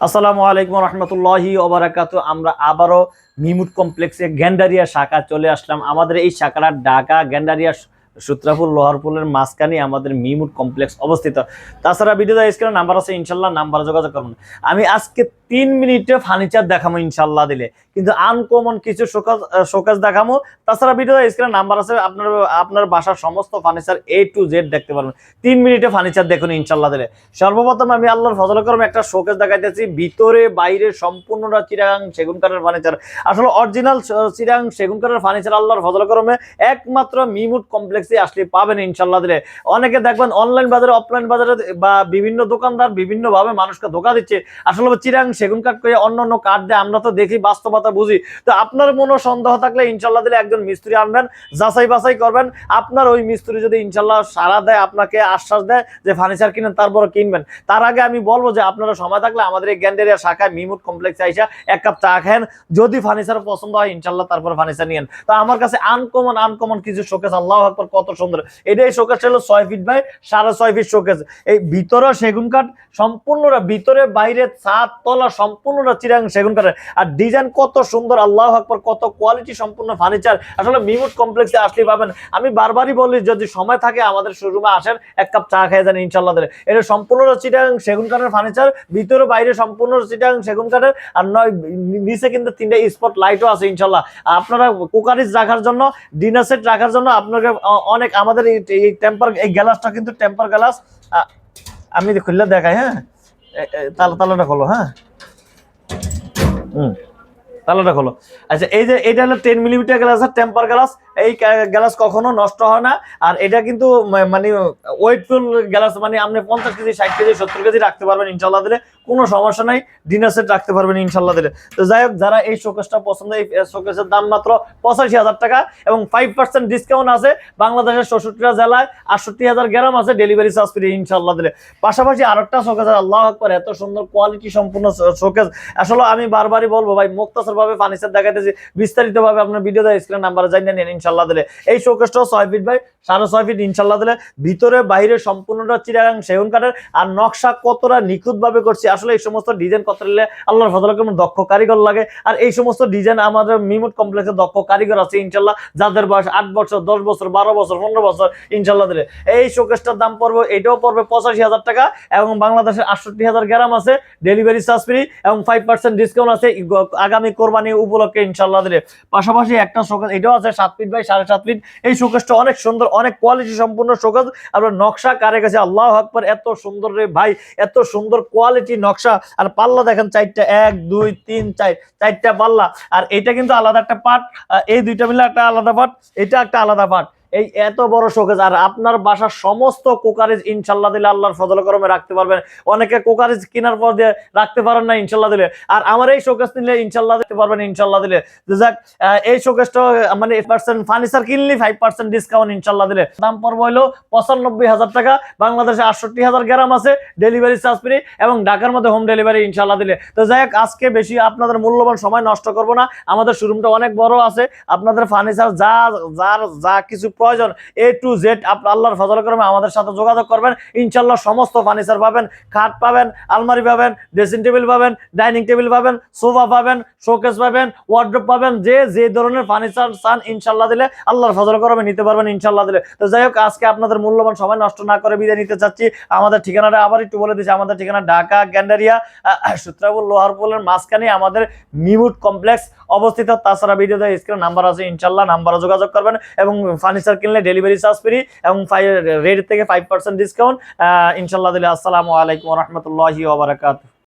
আসসালামু আলাইকুম রহমতুল্লাহি ওয়া বারাকাতুহু। আমরা আবারও মিমুট কমপ্লেক্সে গ্যান্ডারিয়া শাখা চলে আসলাম। আমাদের এই শাখাটা ঢাকা গ্যান্ডারিয়া সূত্রাপুর লোহারপুলের মাঝখানে আমাদের মিমুট কমপ্লেক্স অবস্থিত। তাছাড়া ভিডিওতে স্ক্রিনে নাম্বার আছে, ইনশাল্লাহ নাম্বার যোগাযোগ করুন। আমি আজকে 3 মিনিটে ফার্নিচার দেখাবো ইনশাল্লাহ দিলে, কিন্তু আনকমন কিছু শোকেস দেখাবো। তাছাড়া ভিডিওতে স্ক্রিনে নাম্বার আছে, আপনার বাসার সমস্ত ফার্নিচার A to Z দেখতে পারবেন। 3 মিনিটে ফার্নিচার দেখুন ইনশাল্লাহ দিলে। সর্বপ্রথম আমি আল্লাহর ফজল করম একটা শোকেস দেখাইতেছি, ভিতরে বাইরে সম্পূর্ণটা চিরাং সেগুন কাঠের ফার্নিচার। আসলে অরিজিনাল চিরাং সেগুন কাঠের ফার্নিচার আল্লাহর ফজল করমে একমাত্র মিমুট কমপ্লেক্সে আসলে পাবেন ইনশাল্লাহ দিলে। অনেকে দেখবেন অনলাইন বাজারে অফলাইন বাজারে বা বিভিন্ন দোকানদার বিভিন্ন ভাবে মানুষকে ধোকা দিচ্ছে। আসলে চিরাং সেগুন কাঠ করে অন্য অন্য কাঠ দিয়ে আমরা তো দেখি, বাস্তবতা বুঝি। তো আপনার কোনো সন্দেহ থাকলে ইনশাল্লাহ দিলে একজন মিস্ত্রি আনবেন, যাচাই বাছাই করবেন। আপনার ওই মিস্ত্রি যদি ইনশাল্লাহ সাড়া দেয়, আপনাকে আশ্বাস দেয় যে ফার্নিচার কিনেন, তারপর কিনবেন। তার আগে আমি বলবো যে আপনারা সময় থাকলে আমাদের এই গ্যান্ডারিয়া শাখায় মিমুট কমপ্লেক্সে আইসা এক কাপ চা খান। যদি ফার্নিচার পছন্দ হয় ইনশাল্লাহ তারপর ফার্নিচার নিয়েন। তো আমার কাছে আনকমন কিছু শোকেস, আল্লাহু আকবার কত সুন্দর। এটাই শোকেস হলো 6 ফিট বাই 6.5 ফিট শোকেস। এই ভিতরে সেগুন কাঠ সম্পূর্ণটা, ভিতরে বাইরে ছাদ তলা সম্পূর্ণটা চিরাং সেগুন কাঠের। আর ডিজাইন কত সুন্দর, আল্লাহু আকবার কত কোয়ালিটি সম্পূর্ণ ফার্নিচার। আসলে মিমুট কমপ্লেক্সে আসলে পাবেন। আমি বারবারই বলি, যদি সময় থাকে আমাদের শোরুমে আসেন, এক কাপ চা খেয়ে যান ইনশাল্লাহ। এটা সম্পূর্ণ চিটাং সেগুন কাঠের ফার্নিচার, ভিতরে বাইরে সম্পূর্ণ চিটাং সেগুন কাঠের। আর নয় নিচে কিন্তু 3টা স্পট লাইটও আছে ইনশাল্লাহ। আপনারা কুকারিজ রাখার জন্য, ডিনার সেট রাখার জন্য আপনাকে অনেক আমাদের এই টেম্পার, এই গ্লাসটা কিন্তু টেম্পার গ্লাস। আমি খুললে দেখাই, হ্যাঁ তালাটা খোলো, হ্যাঁ তালাটা খোলো। আচ্ছা, এই যে এটা হলো 10 মিলিমিটার গ্লাস, টেম্পার গ্লাস। এই গ্লাস কখনো নষ্ট হয় না। আর এটা কিন্তু মানে ওয়েটফুল গ্লাস, মানে আপনি 50 কেজি 60 কেজি 70 কেজি রাখতে পারবেন ইনশাল্লাহ দিলে, কোনো সমস্যা নাই। ডিনার সেট রাখতে পারবেন ইনশাল্লাহ দিলে। তো যাই হোক, যারা এই শোকেসটা পছন্দ, এই শোকেসের দাম মাত্র 85,000 টাকা এবং 5% ডিসকাউন্ট আছে। বাংলাদেশের 64টা জেলায় 68,000 গ্রাম আছে, ডেলিভারি চার্জ ফ্রি ইনশাল্লাহ দিলে। পাশাপাশি আরেকটা শোকেস, আল্লাহু আকবার এত সুন্দর কোয়ালিটি সম্পূর্ণ শোকেস। আসলে আমি বারবারই বলবো ভাই, মুক্তাসর ভাবে ফার্নিচার দেখাইতেছি, বিস্তারিত ভাবে আপনার ভিডিওতে স্ক্রিন নাম্বারে জানিয়ে নেন ইনশাল্লাহ দিলে। এই শোকেসটাও 6 ফিট বাই 6.5 ফিট ইনশাল্লাহ দিলে। ভিতরে বাইরে সম্পূর্ণটা চিটাগাং সেগুন কাঠের। আর নকশা কতটা নিখুঁত ভাবে করছি। আসলে এই সমস্ত ডিজাইন করতে হলে আল্লাহর ফজলে কেমন দক্ষ কারিগর লাগে। আর এই সমস্ত ডিজাইন আমাদের মিমুট কমপ্লেক্সে দক্ষ কারিগর আছে ইনশাল্লাহ, যাদের বয়স 8 বছর 10 বছর 12 বছর 15 বছর ইনশাল্লাহ দিলে। এই শোকেসটার দাম পড়বে, এটাও পড়বে 85,000 টাকা এবং বাংলাদেশের 68,000 গ্রাম আছে, ডেলিভারি চার্জ ফ্রি এবং 5% ডিসকাউন্ট আছে আগামী কোরবানি উপলক্ষে ইনশাল্লাহ দিলে। পাশাপাশি একটা শোকেস, এটাও আছে 7 ফিট বাই 7.5 ফিট। এই শোকেসটা অনেক সুন্দর, অনেক কোয়ালিটি সম্পূর্ণ শোকেস। আপনার নকশা কারে গেছে, আল্লাহু আকবার এত সুন্দর রে ভাই, এত সুন্দর কোয়ালিটি নকশা। আর পাল্লা দেখেন 4টা, 1 2 3 4 4টা পাল্লা। আর এটা কিন্তু আলাদা একটা পার্ট, এই দুইটা মিলে একটা আলাদা পার্ট, এটা একটা আলাদা পার্ট। এই এত বড় শোকেস। আর আপনার বাসার সমস্ত কুকারিজ ইনশাল্লাহ দিলে আল্লাহর ফজল করমে রাখতে পারবেন। অনেকে কুকারিজ কেনার পর দিয়ে রাখতে পারেন না ইনশাল্লাহ দিলে, আর আমার এই শোকেস নিলে ইনশাল্লাহ দিতে পারবেন ইনশাল্লাহ দিলে। যাক, এই শোকেসটা মানে 8% ফার্নিচার কিনলে 5% ডিসকাউন্ট ইনশাল্লাহ দিলে। দাম পড়বে হলো 95,000 টাকা। বাংলাদেশে 68,000 গ্রাম আছে, ডেলিভারি চার্জ ফ্রি এবং ঢাকার মধ্যে হোম ডেলিভারি ইনশাল্লাহ দিলে। তো যাই হোক, আজকে বেশি আপনাদের মূল্যবান সময় নষ্ট করবো না। আমাদের শোরুমটা অনেক বড় আছে, আপনাদের ফার্নিচার যা কিছু প্রয়োজন A to Z আল্লাহর ফজল করমে আমাদের সাথে যোগাযোগ করবেন ইনশাল্লাহ। সমস্ত ফার্নিচার পাবেন, খাট পাবেন, আলমারি পাবেন, ড্রেসিং টেবিল পাবেন, ডাইনিং টেবিল পাবেন, সোফা পাবেন, শোকেস পাবেন, ওয়ার্ডরোব পাবেন। যে ধরনের ফার্নিচার চান ইনশাল্লাহ দিলে আল্লাহর ফজল করমে নিতে পারবেন ইনশাল্লাহ দিলে। তো যাই হোক, আজকে আপনাদের মূল্যবান সময় নষ্ট না করে বিদায় নিতে চাচ্ছি। আমাদের ঠিকানাটা আবার একটু বলে দিচ্ছি। আমাদের ঠিকানা ঢাকা গ্যান্ডারিয়া সূত্রাপুর লোহারপুলের মাঝখানে আমাদের মিমুট কমপ্লেক্স অবস্থিত। তাছাড়া ভিডিওতে স্ক্রিনে নাম্বার আছে ইনশাল্লাহ, নাম্বারে যোগাযোগ করবেন এবং ফার্নিচার কিনলে ডেলিভারি চার্জ ফ্রি এবং রেট থেকে 5% ডিসকাউন্ট ইনশাল্লাহ দিলে। আসসালামু আলাইকুম ওয়া রাহমাতুল্লাহি ওয়া বারাকাতুহু।